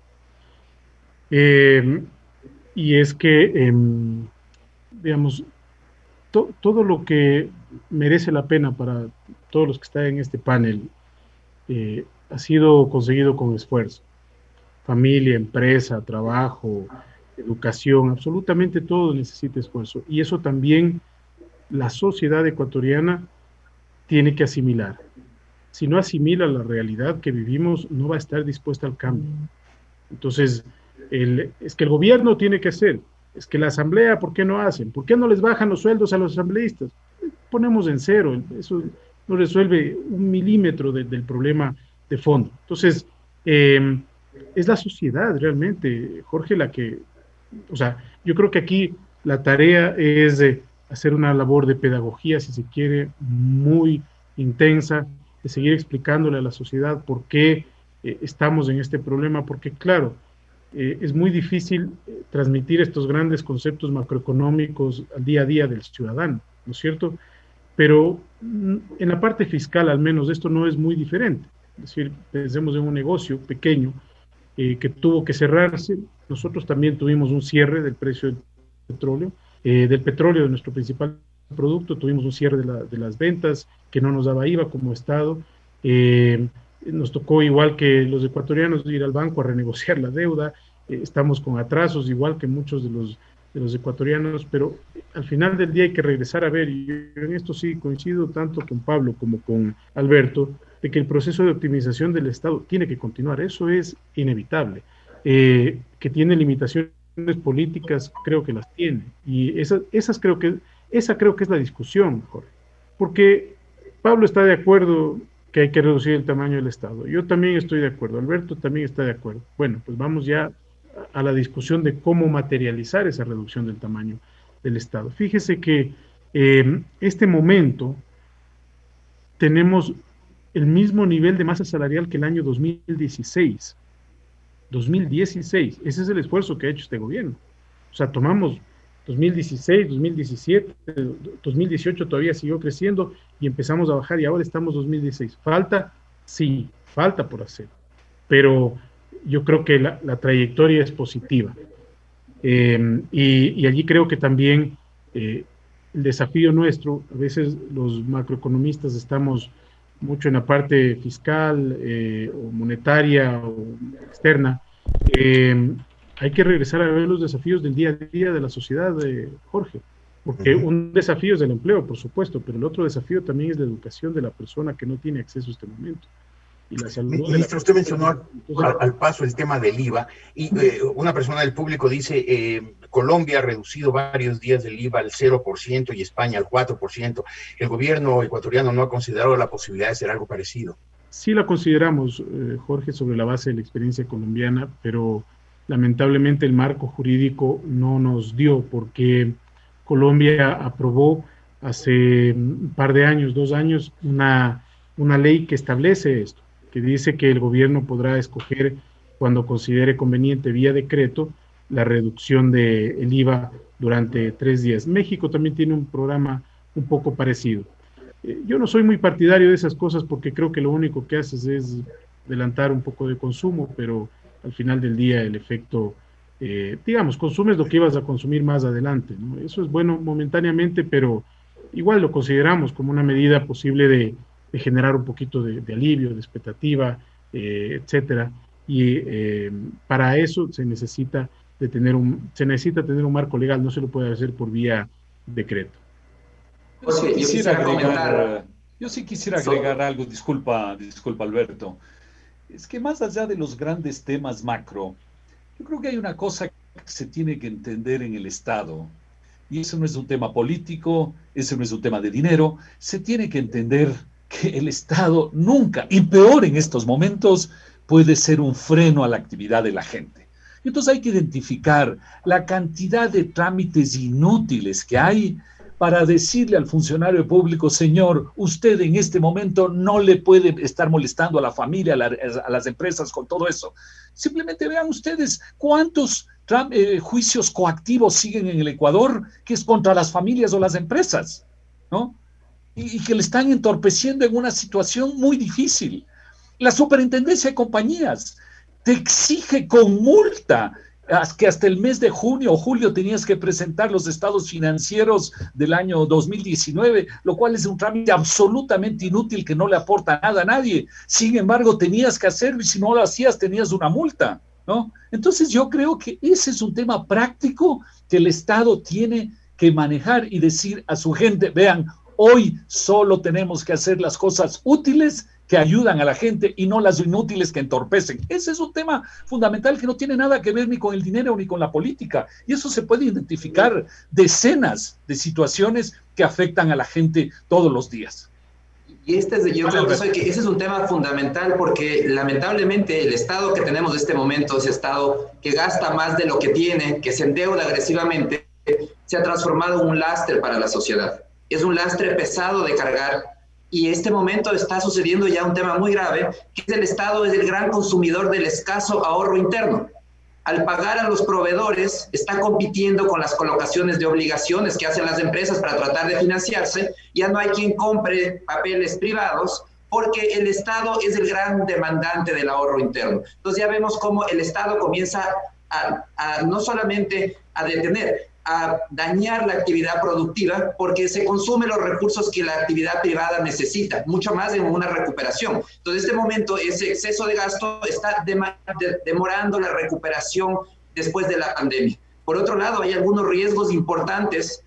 Y es que, digamos, todo lo que merece la pena para todos los que están en este panel ha sido conseguido con esfuerzo. Familia, empresa, trabajo, educación, absolutamente todo necesita esfuerzo. Y eso también la sociedad ecuatoriana tiene que asimilar. Si no asimila la realidad que vivimos, no va a estar dispuesta al cambio. Entonces, es que el gobierno tiene que hacer. es que la asamblea, ¿por qué no hacen? ¿Por qué no les bajan los sueldos a los asambleístas? Ponemos en cero, eso no resuelve un milímetro del problema de fondo. Entonces, es la sociedad realmente, Jorge, la que, o sea, yo creo que aquí la tarea es hacer una labor de pedagogía, si se quiere, muy intensa, de seguir explicándole a la sociedad por qué estamos en este problema, porque claro, es muy difícil transmitir estos grandes conceptos macroeconómicos al día a día del ciudadano, ¿no es cierto? Pero en la parte fiscal, al menos, esto no es muy diferente. Es decir, pensemos en un negocio pequeño que tuvo que cerrarse. Nosotros también tuvimos un cierre del precio del petróleo, de nuestro principal producto, tuvimos un cierre de las ventas que no nos daba IVA como Estado. Nos tocó, igual que los ecuatorianos, ir al banco a renegociar la deuda. Estamos con atrasos, igual que muchos de los ecuatorianos, pero al final del día hay que regresar a ver, y yo en esto sí coincido tanto con Pablo como con Alberto, de que el proceso de optimización del Estado tiene que continuar, eso es inevitable. Que tiene limitaciones políticas, creo que las tiene, y esa creo que es la discusión, Jorge, porque Pablo está de acuerdo que hay que reducir el tamaño del Estado, yo también estoy de acuerdo, Alberto también está de acuerdo. Bueno, pues vamos ya a la discusión de cómo materializar esa reducción del tamaño del Estado. Fíjese que este momento tenemos el mismo nivel de masa salarial que el año 2016. 2016, ese es el esfuerzo que ha hecho este gobierno. O sea, tomamos 2016, 2017, 2018 todavía siguió creciendo y empezamos a bajar y ahora estamos 2016. ¿Falta? Sí, falta por hacer. Pero yo creo que la trayectoria es positiva. Y allí creo que también el desafío nuestro, a veces los macroeconomistas estamos mucho en la parte fiscal o monetaria o externa, hay que regresar a ver los desafíos del día a día de la sociedad, Jorge, porque un desafío es el empleo, por supuesto, pero el otro desafío también es la educación de la persona que no tiene acceso a este momento. Y la salud. Ministro, usted mencionó al paso el tema del IVA y una persona del público dice, Colombia ha reducido varios días del IVA al 0% y España al 4%. ¿El gobierno ecuatoriano no ha considerado la posibilidad de hacer algo parecido? Sí la consideramos, Jorge, sobre la base de la experiencia colombiana, pero lamentablemente el marco jurídico no nos dio, porque Colombia aprobó hace un par de años, 2 años, una ley que establece esto, que dice que el gobierno podrá escoger, cuando considere conveniente vía decreto, la reducción del IVA durante 3 días. México también tiene un programa un poco parecido. Yo no soy muy partidario de esas cosas porque creo que lo único que haces es adelantar un poco de consumo, pero al final del día el efecto, digamos, consumes lo que ibas a consumir más adelante, ¿no? Eso es bueno momentáneamente, pero igual lo consideramos como una medida posible de generar un poquito de alivio, de expectativa, etcétera. Y para eso se necesita tener un marco legal, no se lo puede hacer por vía decreto. Yo sí quisiera agregar algo, disculpa Alberto. Es que más allá de los grandes temas macro, yo creo que hay una cosa que se tiene que entender en el Estado, y eso no es un tema político, eso no es un tema de dinero, se tiene que entender que el Estado nunca, y peor en estos momentos, puede ser un freno a la actividad de la gente. Entonces hay que identificar la cantidad de trámites inútiles que hay para decirle al funcionario público, señor, usted en este momento no le puede estar molestando a la familia, a las empresas con todo eso. Simplemente vean ustedes cuántos juicios coactivos siguen en el Ecuador, que es contra las familias o las empresas, ¿no? Y que le están entorpeciendo en una situación muy difícil. La Superintendencia de Compañías te exige con multa que hasta el mes de junio o julio tenías que presentar los estados financieros del año 2019, lo cual es un trámite absolutamente inútil que no le aporta nada a nadie. Sin embargo, tenías que hacerlo y si no lo hacías tenías una multa, ¿no? Entonces yo creo que ese es un tema práctico que el Estado tiene que manejar y decir a su gente, vean, Hoy solo tenemos que hacer las cosas útiles que ayudan a la gente y no las inútiles que entorpecen. Ese es un tema fundamental que no tiene nada que ver ni con el dinero ni con la política. Y eso se puede identificar decenas de situaciones que afectan a la gente todos los días. Y yo creo que ese es un tema fundamental porque lamentablemente el Estado que tenemos en este momento, ese Estado que gasta más de lo que tiene, que se endeuda agresivamente, se ha transformado en un lastre para la sociedad. Es un lastre pesado de cargar. Y en este momento está sucediendo ya un tema muy grave, que es el Estado es el gran consumidor del escaso ahorro interno. Al pagar a los proveedores, está compitiendo con las colocaciones de obligaciones que hacen las empresas para tratar de financiarse. Ya no hay quien compre papeles privados porque el Estado es el gran demandante del ahorro interno. Entonces ya vemos cómo el Estado comienza a no solamente a detener, a dañar la actividad productiva porque se consumen los recursos que la actividad privada necesita, mucho más en una recuperación. Entonces, en este momento, ese exceso de gasto está demorando la recuperación después de la pandemia. Por otro lado, hay algunos riesgos importantes,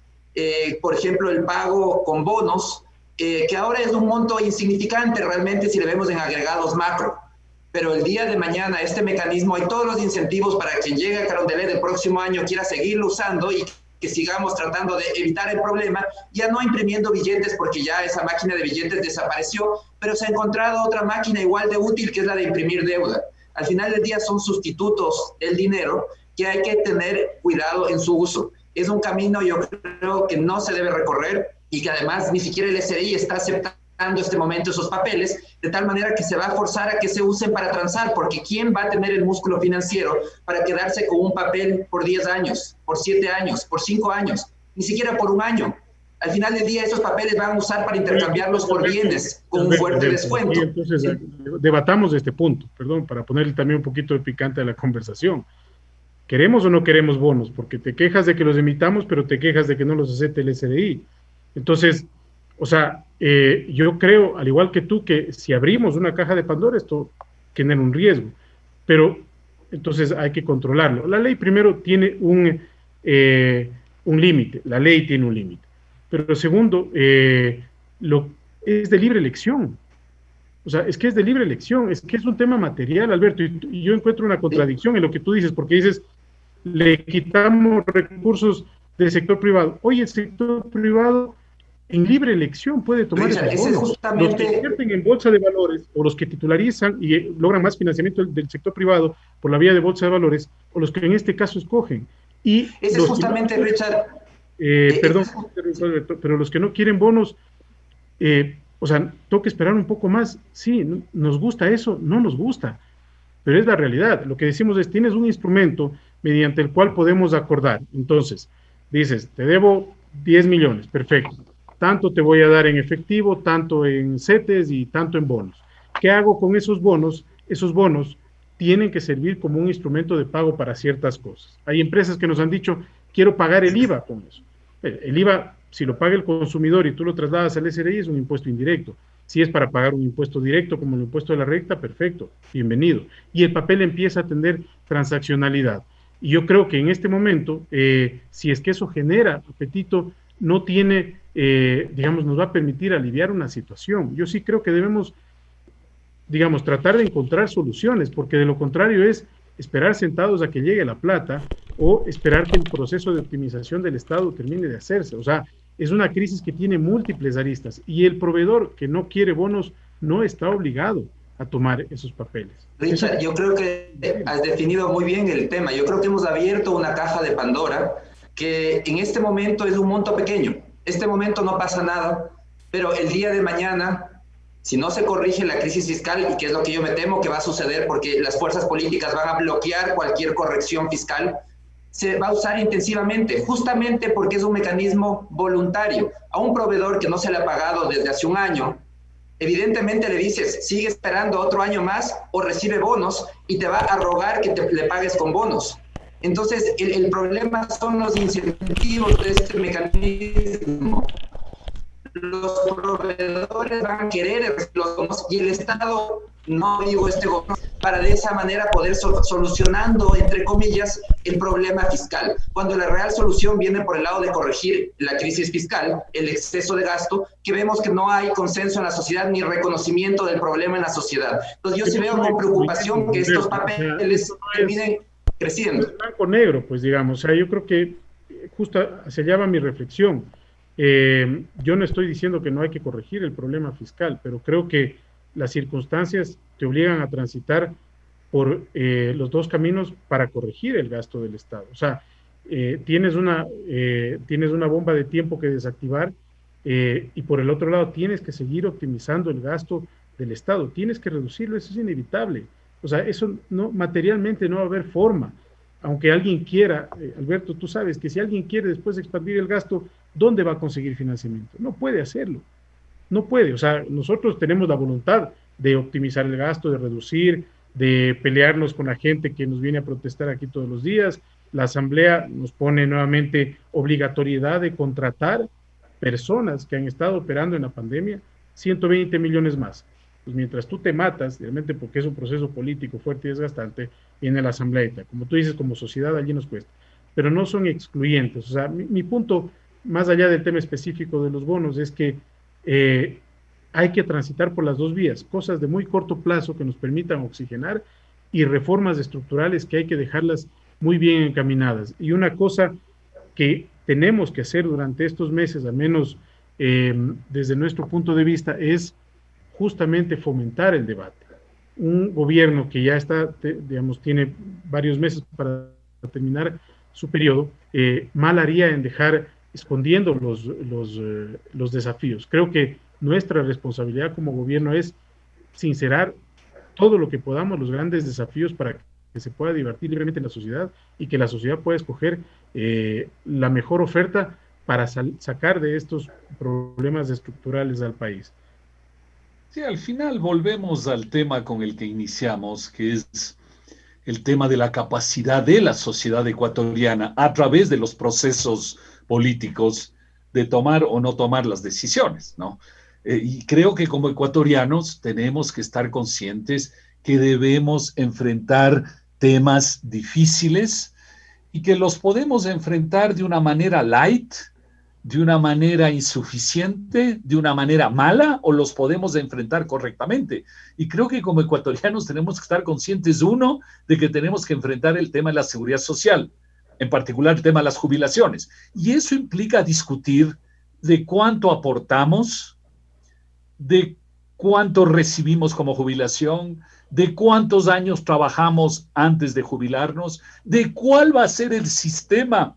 por ejemplo, el pago con bonos, que ahora es un monto insignificante realmente si le vemos en agregados macro. Pero el día de mañana este mecanismo, hay todos los incentivos para quien llegue a Carondelet el próximo año quiera seguirlo usando y que sigamos tratando de evitar el problema, ya no imprimiendo billetes porque ya esa máquina de billetes desapareció, pero se ha encontrado otra máquina igual de útil que es la de imprimir deuda. Al final del día son sustitutos del dinero que hay que tener cuidado en su uso. Es un camino, yo creo, que no se debe recorrer y que además ni siquiera el SRI está aceptando en este momento esos papeles, de tal manera que se va a forzar a que se usen para transar, porque ¿quién va a tener el músculo financiero para quedarse con un papel por 10 años, por 7 años, por 5 años, ni siquiera por un año? Al final del día esos papeles van a usar para intercambiarlos por bienes con un fuerte descuento. Entonces, debatamos este punto, perdón, para ponerle también un poquito de picante a la conversación. ¿Queremos o no queremos bonos? Porque te quejas de que los emitamos, pero te quejas de que no los acepte el SDI. Entonces, o sea, yo creo, al igual que tú, que si abrimos una caja de Pandora, esto genera un riesgo, pero entonces hay que controlarlo. La ley primero tiene un límite, la ley tiene un límite, pero segundo, es de libre elección. O sea, es que es de libre elección, es que es un tema material, Alberto, y yo encuentro una contradicción en lo que tú dices, porque dices, le quitamos recursos del sector privado. Oye, el sector privado en libre elección puede tomar esos bonos. Justamente... Los que invierten en bolsa de valores o los que titularizan y logran más financiamiento del sector privado por la vía de bolsa de valores, o los que en este caso escogen. Y ese es justamente, Richard. Perdón, pero los que no quieren bonos, o sea, toca esperar un poco más. Sí, ¿nos gusta eso? No nos gusta, pero es la realidad. Lo que decimos es, tienes un instrumento mediante el cual podemos acordar. Entonces, dices, te debo 10 millones, perfecto. Tanto te voy a dar en efectivo, tanto en CETES y tanto en bonos. ¿Qué hago con esos bonos? Esos bonos tienen que servir como un instrumento de pago para ciertas cosas. Hay empresas que nos han dicho, quiero pagar el IVA con eso. El IVA, si lo paga el consumidor y tú lo trasladas al SRI, es un impuesto indirecto. Si es para pagar un impuesto directo como el impuesto de la renta, perfecto, bienvenido. Y el papel empieza a tener transaccionalidad. Y yo creo que en este momento, si es que eso genera apetito, no tiene, digamos, nos va a permitir aliviar una situación. Yo sí creo que debemos, digamos, tratar de encontrar soluciones, porque de lo contrario es esperar sentados a que llegue la plata o esperar que el proceso de optimización del Estado termine de hacerse. O sea, es una crisis que tiene múltiples aristas y el proveedor que no quiere bonos no está obligado a tomar esos papeles. Richard, yo creo que has definido muy bien el tema. Yo creo que hemos abierto una caja de Pandora que en este momento es un monto pequeño. Este momento no pasa nada, pero el día de mañana, si no se corrige la crisis fiscal, y que es lo que yo me temo que va a suceder porque las fuerzas políticas van a bloquear cualquier corrección fiscal, se va a usar intensivamente, justamente porque es un mecanismo voluntario. A un proveedor que no se le ha pagado desde hace un año, evidentemente le dices, sigue esperando otro año más o recibe bonos y te va a rogar que le pagues con bonos. Entonces, el problema son los incentivos de este mecanismo. Los proveedores van a querer los bonos y el Estado, no digo este gobierno, para de esa manera poder solucionando, entre comillas, el problema fiscal, cuando la real solución viene por el lado de corregir la crisis fiscal, el exceso de gasto, que vemos que no hay consenso en la sociedad ni reconocimiento del problema en la sociedad. Entonces yo sí veo con preocupación que estos papeles terminen creciendo. Blanco negro, pues digamos, o sea, yo creo que justo hacia allá va mi reflexión. Yo no estoy diciendo que no hay que corregir el problema fiscal, pero creo que las circunstancias te obligan a transitar por los dos caminos para corregir el gasto del Estado. O sea, tienes una bomba de tiempo que desactivar y por el otro lado tienes que seguir optimizando el gasto del Estado, tienes que reducirlo, eso es inevitable. O sea, eso no, materialmente no va a haber forma. Aunque alguien quiera, Alberto, tú sabes que si alguien quiere después expandir el gasto, ¿dónde va a conseguir financiamiento? No puede hacerlo. No puede. O sea, nosotros tenemos la voluntad de optimizar el gasto, de reducir, de pelearnos con la gente que nos viene a protestar aquí todos los días. La Asamblea nos pone nuevamente obligatoriedad de contratar personas que han estado operando en la pandemia, 120 millones más. Pues mientras tú te matas, realmente porque es un proceso político fuerte y desgastante, viene la asambleíta. Como tú dices, como sociedad allí nos cuesta. Pero no son excluyentes. O sea, mi punto, más allá del tema específico de los bonos, es que hay que transitar por las dos vías, cosas de muy corto plazo que nos permitan oxigenar y reformas estructurales que hay que dejarlas muy bien encaminadas. Y una cosa que tenemos que hacer durante estos meses, al menos desde nuestro punto de vista, es justamente fomentar el debate. Un gobierno que ya está, digamos, tiene varios meses para terminar su periodo, mal haría en dejar escondiendo los desafíos. Creo que nuestra responsabilidad como gobierno es sincerar todo lo que podamos, los grandes desafíos para que se pueda divertir libremente en la sociedad y que la sociedad pueda escoger la mejor oferta para sacar de estos problemas estructurales al país. Sí, al final volvemos al tema con el que iniciamos, que es el tema de la capacidad de la sociedad ecuatoriana a través de los procesos políticos de tomar o no tomar las decisiones, ¿no? Y creo que como ecuatorianos tenemos que estar conscientes que debemos enfrentar temas difíciles y que los podemos enfrentar de una manera light, de una manera insuficiente, de una manera mala, o los podemos enfrentar correctamente. Y creo que como ecuatorianos tenemos que estar conscientes, uno, de que tenemos que enfrentar el tema de la seguridad social, en particular el tema de las jubilaciones. Y eso implica discutir de cuánto aportamos, de cuánto recibimos como jubilación, de cuántos años trabajamos antes de jubilarnos, de cuál va a ser el sistema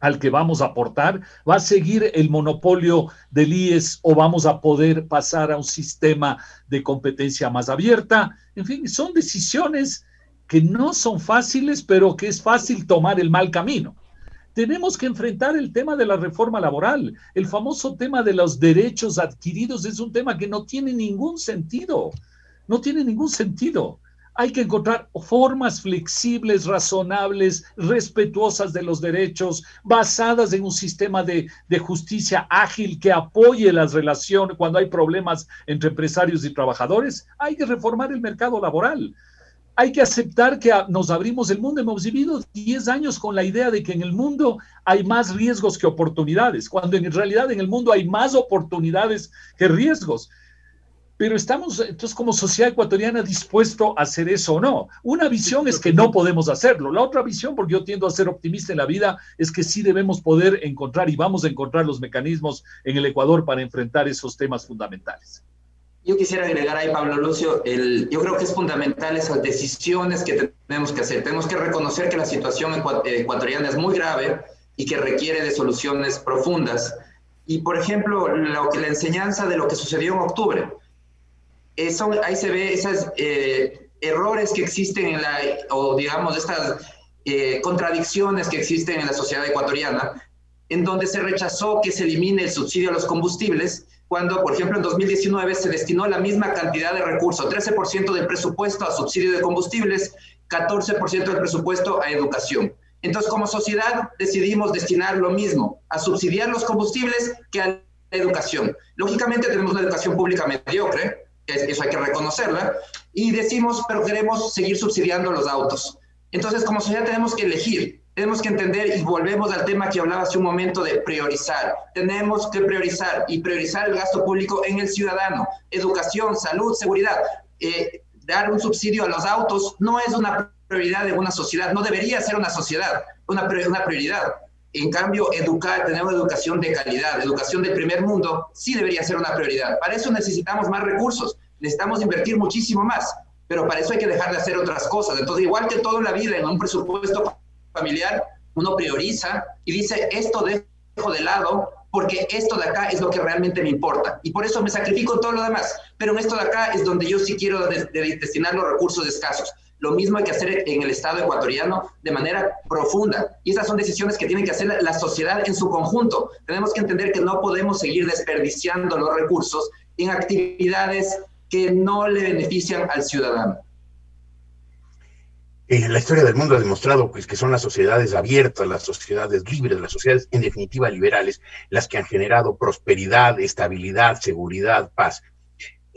al que vamos a aportar. ¿Va a seguir el monopolio del IES o vamos a poder pasar a un sistema de competencia más abierta? En fin, son decisiones que no son fáciles, pero que es fácil tomar el mal camino. Tenemos que enfrentar el tema de la reforma laboral. El famoso tema de los derechos adquiridos es un tema que no tiene ningún sentido. No tiene ningún sentido. Hay que encontrar formas flexibles, razonables, respetuosas de los derechos, basadas en un sistema de justicia ágil que apoye las relaciones cuando hay problemas entre empresarios y trabajadores. Hay que reformar el mercado laboral. Hay que aceptar que nos abrimos el mundo. Hemos vivido 10 años con la idea de que en el mundo hay más riesgos que oportunidades, cuando en realidad en el mundo hay más oportunidades que riesgos. Pero estamos, entonces, como sociedad ecuatoriana, dispuestos a hacer eso o no. Una visión es que no podemos hacerlo. La otra visión, porque yo tiendo a ser optimista en la vida, es que sí debemos poder encontrar y vamos a encontrar los mecanismos en el Ecuador para enfrentar esos temas fundamentales. Yo quisiera agregar ahí, Pablo Lucio, yo creo que es fundamental esas decisiones que tenemos que hacer. Tenemos que reconocer que la situación ecuatoriana es muy grave y que requiere de soluciones profundas. Y, por ejemplo, la enseñanza de lo que sucedió en octubre. Ahí se ve esos errores que existen o digamos estas contradicciones que existen en la sociedad ecuatoriana, en donde se rechazó que se elimine el subsidio a los combustibles, cuando, por ejemplo, en 2019 se destinó la misma cantidad de recursos, 13% del presupuesto a subsidio de combustibles, 14% del presupuesto a educación. Entonces, como sociedad, decidimos destinar lo mismo a subsidiar los combustibles que a la educación. Lógicamente, tenemos una educación pública mediocre, eso hay que reconocerla, y decimos, pero queremos seguir subsidiando los autos. Entonces, como sociedad tenemos que elegir, tenemos que entender, y volvemos al tema que hablaba hace un momento de priorizar. Tenemos que priorizar, y priorizar el gasto público en el ciudadano. Educación, salud, seguridad. Dar un subsidio a los autos no es una prioridad de una sociedad, no debería ser una sociedad, una prioridad. En cambio, tener una educación de calidad, educación del primer mundo, sí debería ser una prioridad. Para eso necesitamos más recursos, necesitamos invertir muchísimo más, pero para eso hay que dejar de hacer otras cosas. Entonces, igual que toda la vida en un presupuesto familiar, uno prioriza y dice, esto dejo de lado porque esto de acá es lo que realmente me importa. Y por eso me sacrifico en todo lo demás. Pero en esto de acá es donde yo sí quiero destinar los recursos escasos. Lo mismo hay que hacer en el Estado ecuatoriano de manera profunda. Y esas son decisiones que tiene que hacer la sociedad en su conjunto. Tenemos que entender que no podemos seguir desperdiciando los recursos en actividades que no le benefician al ciudadano. La historia del mundo ha demostrado pues, que son las sociedades abiertas, las sociedades libres, las sociedades en definitiva liberales, las que han generado prosperidad, estabilidad, seguridad, paz.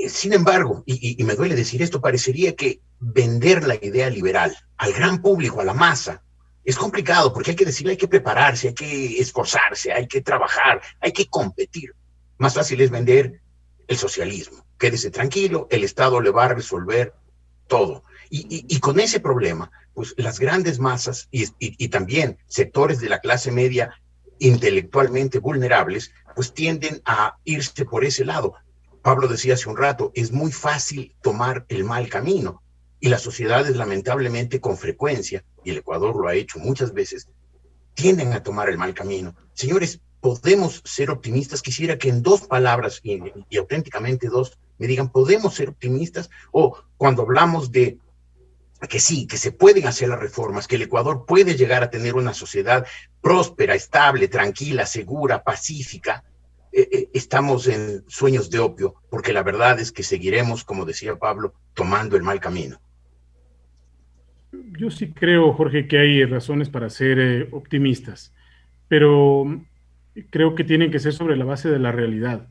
Sin embargo, y me duele decir esto, parecería que vender la idea liberal al gran público, a la masa, es complicado porque hay que decirle, hay que prepararse, hay que esforzarse, hay que trabajar, hay que competir. Más fácil es vender el socialismo. Quédese tranquilo, el Estado le va a resolver todo. Y con ese problema, pues las grandes masas y también sectores de la clase media intelectualmente vulnerables, pues tienden a irse por ese lado. Pablo decía hace un rato, es muy fácil tomar el mal camino. Y las sociedades, lamentablemente, con frecuencia, y el Ecuador lo ha hecho muchas veces, tienden a tomar el mal camino. Señores, podemos ser optimistas. Quisiera que en dos palabras, y auténticamente dos, me digan, ¿podemos ser optimistas? O cuando hablamos de que sí, que se pueden hacer las reformas, que el Ecuador puede llegar a tener una sociedad próspera, estable, tranquila, segura, pacífica, estamos en sueños de opio, porque la verdad es que seguiremos, como decía Pablo, tomando el mal camino. Yo sí creo, Jorge, que hay razones para ser optimistas, pero creo que tienen que ser sobre la base de la realidad.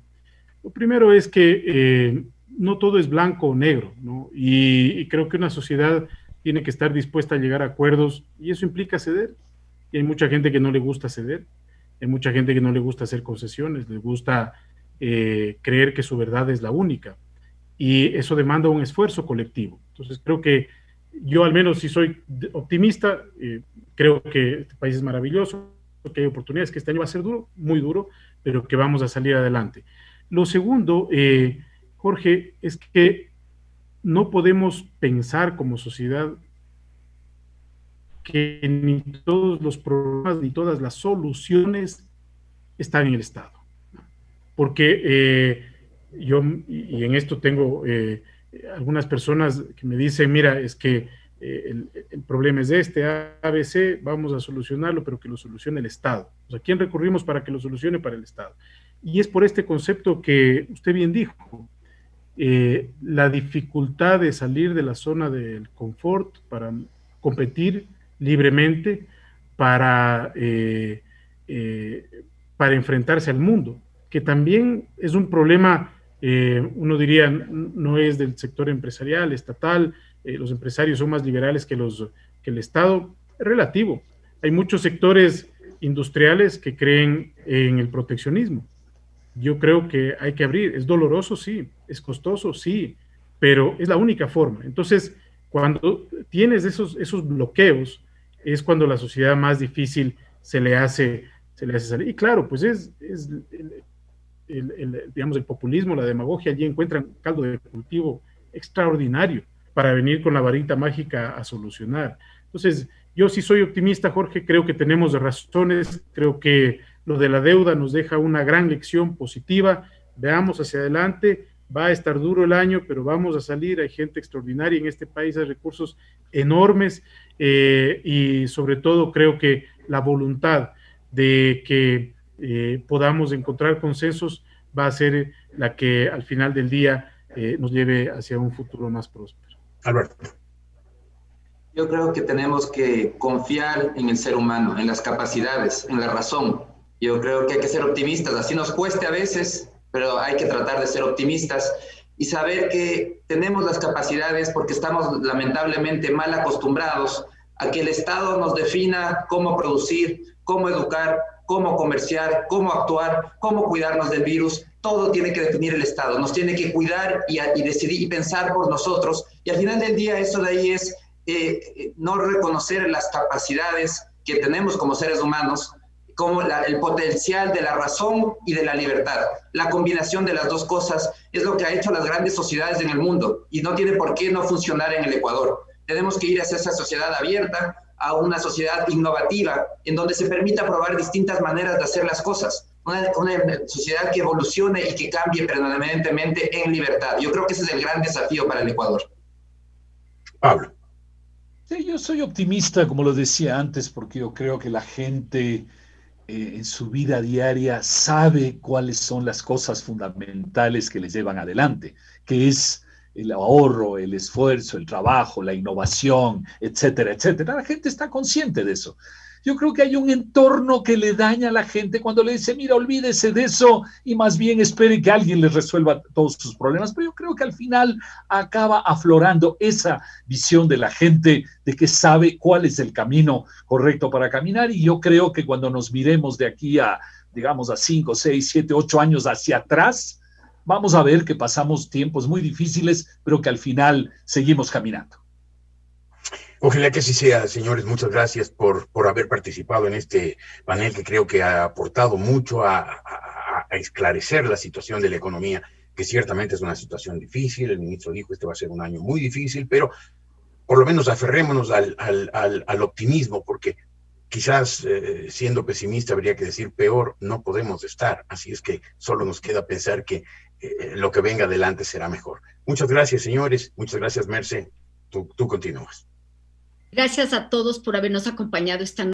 Lo primero es que no todo es blanco o negro, ¿no? Y creo que una sociedad tiene que estar dispuesta a llegar a acuerdos, y eso implica ceder. Y hay mucha gente que no le gusta ceder, hay mucha gente que no le gusta hacer concesiones, le gusta creer que su verdad es la única, y eso demanda un esfuerzo colectivo. Entonces creo que yo al menos si soy optimista, creo que este país es maravilloso, que hay oportunidades, que este año va a ser duro, muy duro, pero que vamos a salir adelante. Lo segundo, Jorge, es que no podemos pensar como sociedad que ni todos los problemas ni todas las soluciones están en el Estado. Porque yo, y en esto tengo algunas personas que me dicen, mira, es que el problema es este, ABC, vamos a solucionarlo, pero que lo solucione el Estado. O sea, ¿a quién recurrimos para que lo solucione? Para el Estado. Y es por este concepto que usted bien dijo, la dificultad de salir de la zona del confort para competir libremente, para enfrentarse al mundo, que también es un problema, uno diría, no es del sector empresarial, estatal, los empresarios son más liberales que el Estado, es relativo. Hay muchos sectores industriales que creen en el proteccionismo. Yo creo que hay que abrir, es doloroso, sí, es costoso, sí, pero es la única forma. Entonces, cuando tienes esos bloqueos, es cuando la sociedad más difícil se le hace salir. Y claro, pues digamos, el populismo, la demagogia, allí encuentran caldo de cultivo extraordinario para venir con la varita mágica a solucionar. Entonces, yo sí soy optimista, Jorge, creo que tenemos razones, creo que lo de la deuda nos deja una gran lección positiva, veamos hacia adelante, va a estar duro el año, pero vamos a salir, hay gente extraordinaria en este país, hay recursos enormes, y sobre todo creo que la voluntad de que podamos encontrar consensos va a ser la que al final del día nos lleve hacia un futuro más próspero. Alberto. Yo creo que tenemos que confiar en el ser humano, en las capacidades, en la razón. Yo creo que hay que ser optimistas, así nos cueste a veces, pero hay que tratar de ser optimistas. y saber que tenemos las capacidades, porque estamos lamentablemente mal acostumbrados a que el Estado nos defina cómo producir, cómo educar, cómo comerciar, cómo actuar, cómo cuidarnos del virus. Todo tiene que definir el Estado, nos tiene que cuidar y decidir y pensar por nosotros. Y al final del día, eso de ahí es no reconocer las capacidades que tenemos como seres humanos, como el potencial de la razón y de la libertad. La combinación de las dos cosas es lo que ha hecho las grandes sociedades en el mundo y no tiene por qué no funcionar en el Ecuador. Tenemos que ir hacia esa sociedad abierta, a una sociedad innovativa, en donde se permita probar distintas maneras de hacer las cosas. Una sociedad que evolucione y que cambie permanentemente en libertad. Yo creo que ese es el gran desafío para el Ecuador. Pablo. Sí, yo soy optimista, como lo decía antes, porque yo creo que la gente en su vida diaria sabe cuáles son las cosas fundamentales que les llevan adelante, que es el ahorro, el esfuerzo, el trabajo, la innovación, etcétera, etcétera. La gente está consciente de eso. Yo creo que hay un entorno que le daña a la gente cuando le dice, mira, olvídese de eso y más bien espere que alguien les resuelva todos sus problemas. Pero yo creo que al final acaba aflorando esa visión de la gente de que sabe cuál es el camino correcto para caminar. Y yo creo que cuando nos miremos de aquí a, digamos, a 5, 6, 7, 8 años hacia atrás, vamos a ver que pasamos tiempos muy difíciles, pero que al final seguimos caminando. Ojalá que así sea, señores. Muchas gracias por haber participado en este panel que creo que ha aportado mucho a esclarecer la situación de la economía, que ciertamente es una situación difícil. El ministro dijo este va a ser un año muy difícil, pero por lo menos aferrémonos al optimismo, porque quizás siendo pesimista habría que decir peor no podemos estar. Así es que solo nos queda pensar que lo que venga adelante será mejor. Muchas gracias, señores. Muchas gracias, Merce. Tú continúas. Gracias a todos por habernos acompañado esta noche.